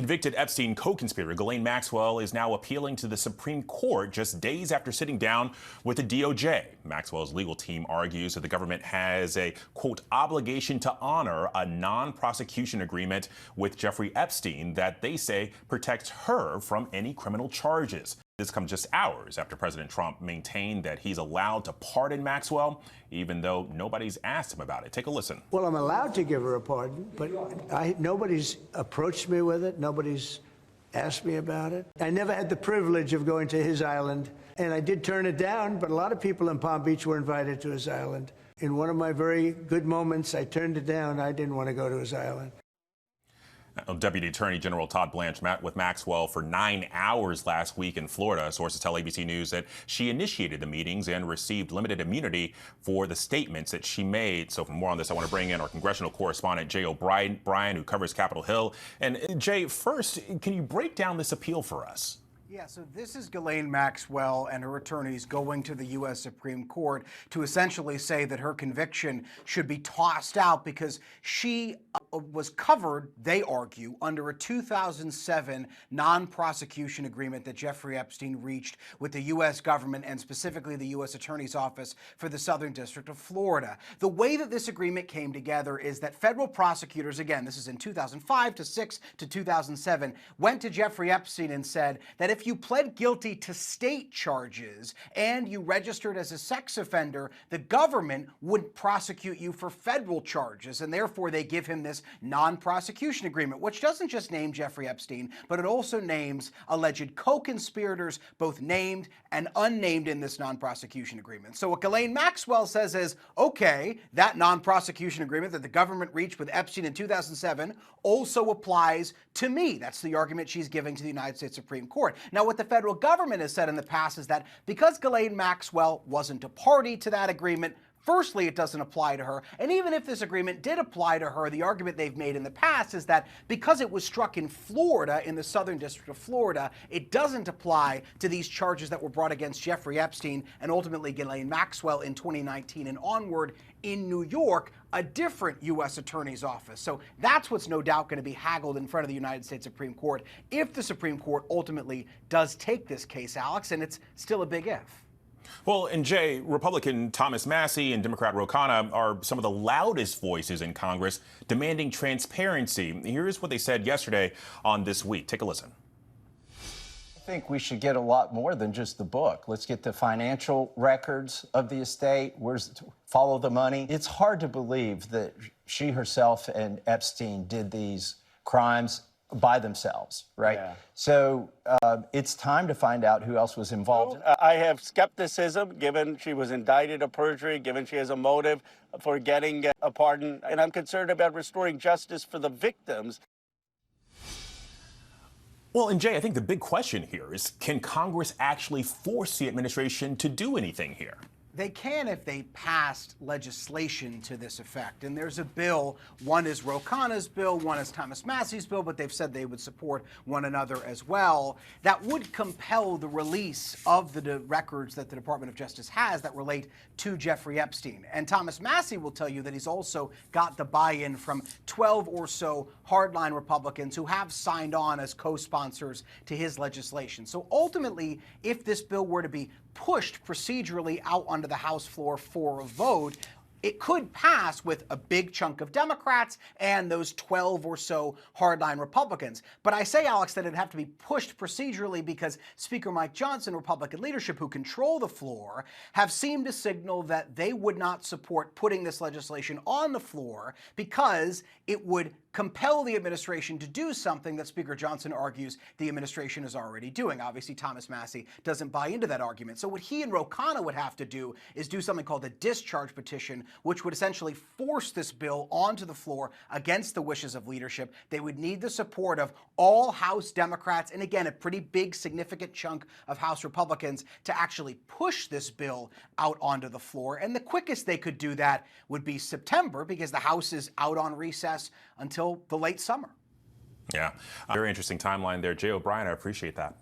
Convicted Epstein co-conspirator Ghislaine Maxwell is now appealing to the Supreme Court just days after sitting down with the DOJ. Maxwell's legal team argues that the government has a, quote, obligation to honor a non-prosecution agreement with Jeffrey Epstein that they say protects her from any criminal charges. This comes just hours after President Trump maintained that he's allowed to pardon Maxwell, even though nobody's asked him about it. Take a listen. Well, I'm allowed to give her a pardon, but nobody's approached me with it. Nobody's asked me about it. I never had the privilege of going to his island, and I did turn it down, but a lot of people in Palm Beach were invited to his island. In one of my very good moments, I turned it down. I didn't want to go to his island. Deputy Attorney General Todd Blanche met with Maxwell for 9 hours last week in Florida. Sources tell ABC News that she initiated the meetings and received limited immunity for the statements that she made. So for more on this, I want to bring in our congressional correspondent, Jay O'Brien, who covers Capitol Hill. And Jay, first, can you break down this appeal for us? Yeah, so this is Ghislaine Maxwell and her attorneys going to the U.S. Supreme Court to essentially say that her conviction should be tossed out because she was covered, they argue, under a 2007 non-prosecution agreement that Jeffrey Epstein reached with the U.S. government and specifically the U.S. Attorney's Office for the Southern District of Florida. The way that this agreement came together is that federal prosecutors, again, this is in 2005 to 6 to 2007, went to Jeffrey Epstein and said that if you pled guilty to state charges and you registered as a sex offender, the government would prosecute you for federal charges, and therefore they give him this non-prosecution agreement, which doesn't just name Jeffrey Epstein, but it also names alleged co-conspirators, both named and unnamed in this non-prosecution agreement. So what Ghislaine Maxwell says is, okay, that non-prosecution agreement that the government reached with Epstein in 2007 also applies to me. That's the argument she's giving to the United States Supreme Court. Now, what the federal government has said in the past is that because Ghislaine Maxwell wasn't a party to that agreement, firstly, it doesn't apply to her. And even if this agreement did apply to her, the argument they've made in the past is that because it was struck in Florida, in the Southern District of Florida, it doesn't apply to these charges that were brought against Jeffrey Epstein and ultimately Ghislaine Maxwell in 2019 and onward in New York, a different U.S. Attorney's Office. So that's what's no doubt going to be haggled in front of the United States Supreme Court if the Supreme Court ultimately does take this case, Alex, and it's still a big if. Well, and Jay, Republican Thomas Massie and Democrat Ro Khanna are some of the loudest voices in Congress demanding transparency. Here's what they said yesterday on This Week. Take a listen. I think we should get a lot more than just the book. Let's get the financial records of the estate. Follow the money. It's hard to believe that she herself and Epstein did these crimes by themselves, right? Yeah. So it's time to find out who else was involved. I have skepticism, given she was indicted of perjury, given she has a motive for getting a pardon, and I'm concerned about restoring justice for the victims. Well, and Jay, I think the big question here is, can Congress actually force the administration to do anything here? They can if they passed legislation to this effect. And there's a bill, one is Ro Khanna's bill, one is Thomas Massie's bill, but they've said they would support one another as well, that would compel the release of the records that the Department of Justice has that relate to Jeffrey Epstein. And Thomas Massie will tell you that he's also got the buy-in from 12 or so hardline Republicans who have signed on as co-sponsors to his legislation. So ultimately, if this bill were to be pushed procedurally out onto the House floor for a vote, it could pass with a big chunk of Democrats and those 12 or so hardline Republicans. But I say, Alex, that it'd have to be pushed procedurally because Speaker Mike Johnson, Republican leadership who control the floor, have seemed to signal that they would not support putting this legislation on the floor because it would compel the administration to do something that Speaker Johnson argues the administration is already doing. Obviously, Thomas Massie doesn't buy into that argument. So what he and Ro Khanna would have to do is do something called a discharge petition, which would essentially force this bill onto the floor against the wishes of leadership. They would need the support of all House Democrats, and again, a pretty big, significant chunk of House Republicans to actually push this bill out onto the floor. And the quickest they could do that would be September, because the House is out on recess until the late summer. Yeah, very interesting timeline there. Jay O'Brien, I appreciate that.